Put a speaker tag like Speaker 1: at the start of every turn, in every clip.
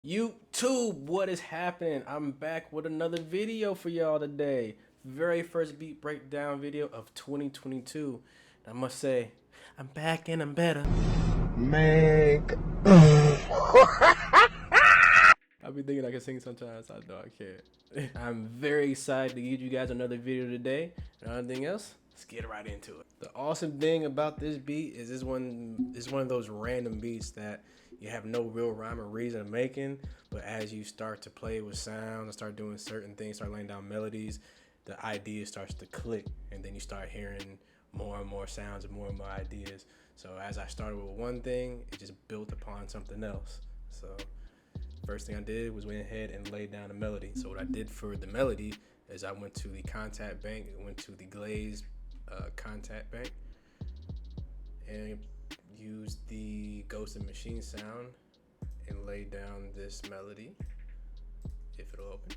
Speaker 1: YouTube, what is happening? I'm back with another video for y'all today. Very first beat breakdown video of 2022. I must say, I'm back and I'm better.
Speaker 2: Make.
Speaker 1: I be thinking I can sing sometimes. I know I can't. I'm very excited to give you guys another video today. And anything else, let's get right into it. The awesome thing about this beat is this one is one of those random beats that you have no real rhyme or reason of making, but as you start to play with sound and start doing certain things, start laying down melodies, the idea starts to click, and then you start hearing more and more sounds and more ideas. So as I started with one thing, it just built upon something else. So first thing I did was went ahead and laid down a melody. So what I did for the melody is I went to the contact bank, went to the glazed contact bank, and used the Ghost and Machine sound and laid down this melody, if it'll open.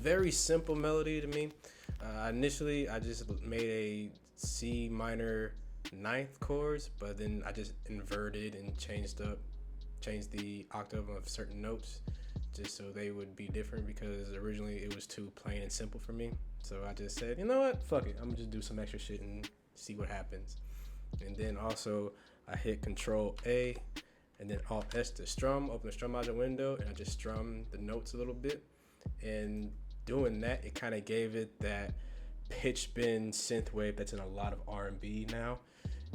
Speaker 1: Very simple melody to me. Initially, I just made a C minor ninth chords, but then I just inverted and changed the octave of certain notes just so they would be different, because originally it was too plain and simple for me. So I just said, you know what, fuck it, I'm gonna just do some extra shit and see what happens. And then also I hit Control A and then Alt S to strum, open the strum module window, and I just strummed the notes a little bit. And doing that, it kind of gave it that pitch bend synth wave that's in a lot of R&B now,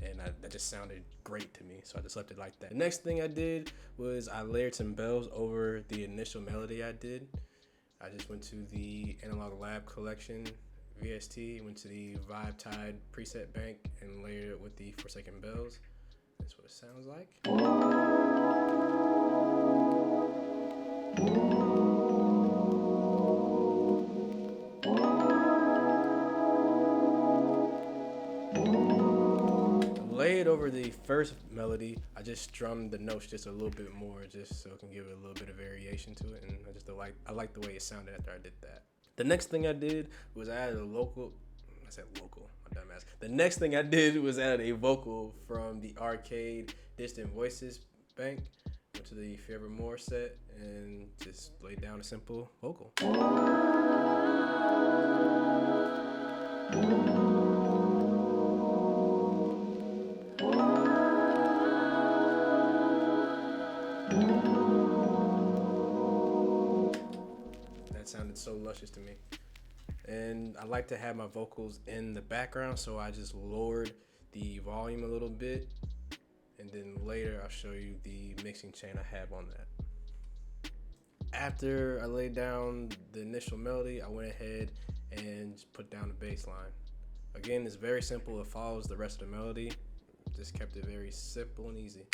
Speaker 1: and that just sounded great to me, so I just left it like that. The next thing I did was I layered some bells over the initial melody I did. I just went to the Analog Lab collection, VST, went to the Vibe preset bank and layered it with the Forsaken bells. That's what it sounds like. Laid over the first melody, I just strummed the notes just a little bit more, just so it can give it a little bit of variation to it, and I like the way it sounded after I did that. The next thing I did was I added my dumbass. The next thing I did was add a vocal from the Arcade Distant Voices bank, went to the Forevermore set, and just laid down a simple vocal. That sounded so luscious to me. And I like to have my vocals in the background, so I just lowered the volume a little bit, and then later I'll show you the mixing chain I have on that. After I laid down the initial melody, I went ahead and just put down the bass line. Again, it's very simple. It follows the rest of the melody. Just kept it very simple and easy.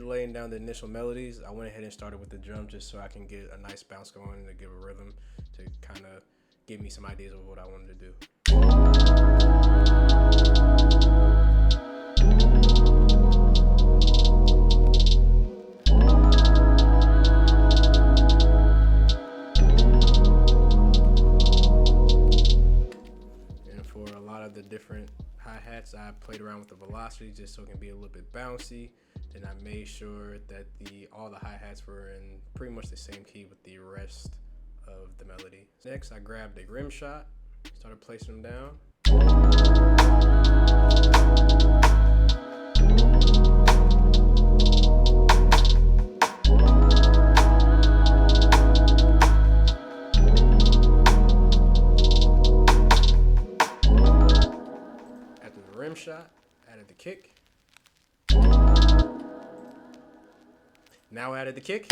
Speaker 1: Laying down the initial melodies, I went ahead and started with the drum just so I can get a nice bounce going and to give a rhythm to kind of give me some ideas of what I wanted to do. And for a lot of the different hi-hats, I played around with the velocity just so it can be a little bit bouncy. Then I made sure that all the hi-hats were in pretty much the same key with the rest of the melody. Next, I grabbed a rim shot, started placing them down. After the rim shot, added the kick. Now added the kick.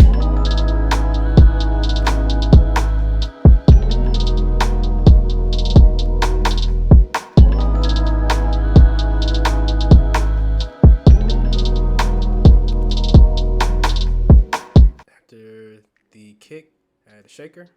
Speaker 1: After the kick, add a shaker.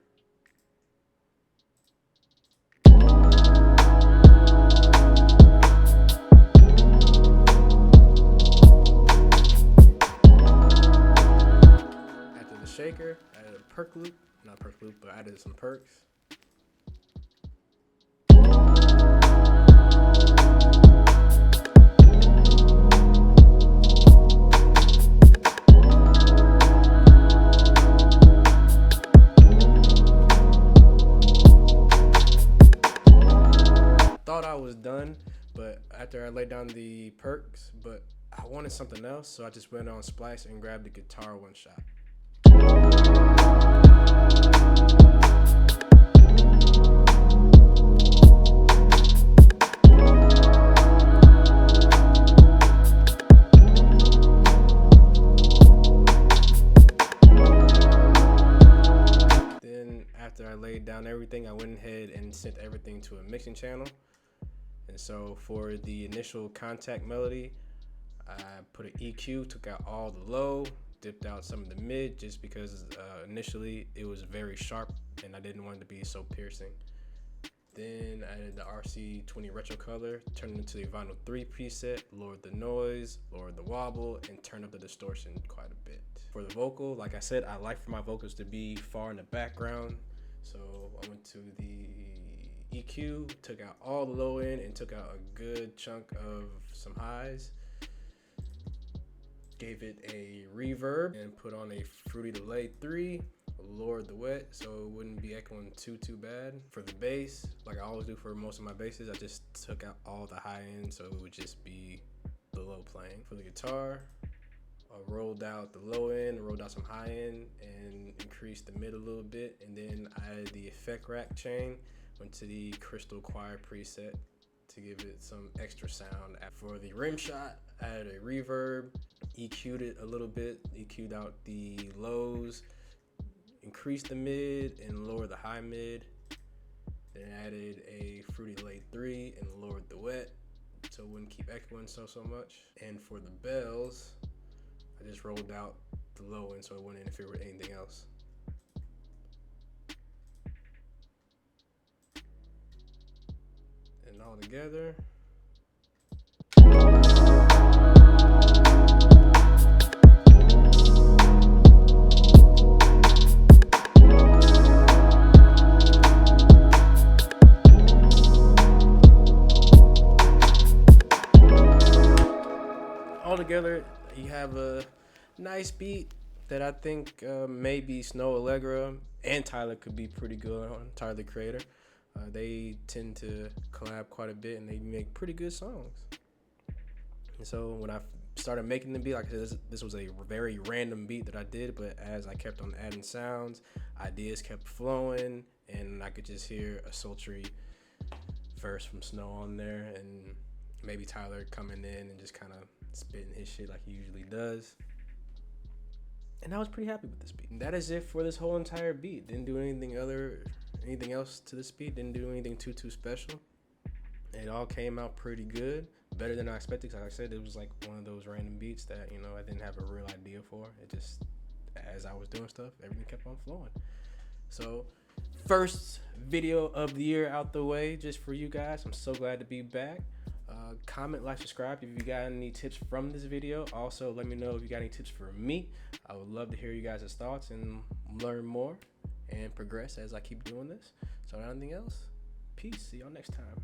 Speaker 1: added some perks. Thought I was done, but after I laid down the perks, but I wanted something else, so I just went on Splice and grabbed the guitar one shot. Then after I laid down everything, I went ahead and sent everything to a mixing channel. And so for the initial contact melody, I put an EQ, took out all the low, dipped out some of the mid, just because initially it was very sharp and I didn't want it to be so piercing. Then I added the RC20 retro color, turned it into the vinyl 3 preset, lowered the noise, lowered the wobble, and turned up the distortion quite a bit. For the vocal, like I said, I like for my vocals to be far in the background. So I went to the EQ, took out all the low end, and took out a good chunk of some highs. Gave it a reverb and put on a Fruity Delay 3, lowered the wet so it wouldn't be echoing too bad. For the bass, like I always do for most of my basses, I just took out all the high end so it would just be the low playing. For the guitar, I rolled out the low end, rolled out some high end, and increased the mid a little bit, and then I added the effect rack chain, went to the Crystal Choir preset to give it some extra sound. For the rim shot, I added a reverb, EQ'd it a little bit, EQ'd out the lows, increased the mid and lowered the high mid, then added a Fruity Delay 3 and lowered the wet so it wouldn't keep echoing so much. And for the bells, I just rolled out the low end so it wouldn't interfere with anything else. And all together, you have a nice beat that I think maybe Snoh, Alegra, and Tyler could be pretty good on. Tyler, the Creator. They tend to collab quite a bit and they make pretty good songs. And so when I started making the beat, like I said, this was a very random beat that I did, but as I kept on adding sounds, ideas kept flowing, and I could just hear a sultry verse from Snoh on there, and maybe Tyler coming in and just kind of spitting his shit like he usually does. And I was pretty happy with this beat. And that is it for this whole entire beat. Didn't do anything else to this beat. Didn't do anything too special. It all came out pretty good, better than I expected. Cause like I said, it was like one of those random beats that I didn't have a real idea for. It just, as I was doing stuff, everything kept on flowing. So, first video of the year out the way, just for you guys. I'm so glad to be back. Comment, like, subscribe if you got any tips from this video. Also, let me know if you got any tips for me. I would love to hear you guys' thoughts and learn more and progress as I keep doing this. So, anything else? Peace. See y'all next time.